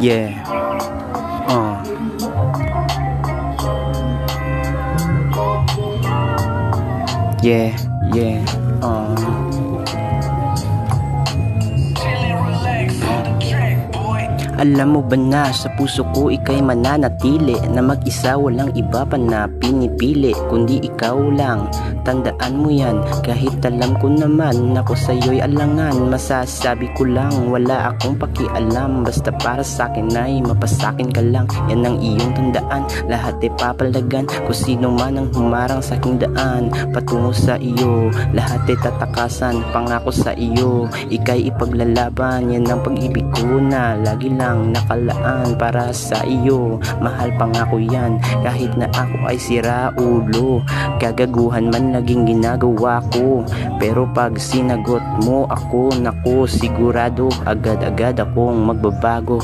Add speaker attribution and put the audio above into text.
Speaker 1: Yeah. Yeah, yeah. Alam mo ba na sa puso ko ika'y mananatili, na mag-isa walang iba pa na pinipili kundi ikaw lang. Tandaan mo yan, kahit alam ko naman ako sa'yo'y alangan. Masasabi ko lang, wala akong pakialam, basta para sa'kin ay mapasakin ka lang. Yan ang iyong tandaan, lahat ay papalagan, kung sino man ang humarang sa aking daan. Patungo sa iyo, lahat ay tatakasan, pangako sa iyo, ika'y ipaglalaban. Yan ang pag-ibig ko na lagi lang nakalaan para sa iyo. Mahal pangako yan, kahit na ako ay sira ulo, gagaguhan man naging ginagawa ko, pero pag sinagot mo ako, naku, sigurado agad-agad akong magbabago.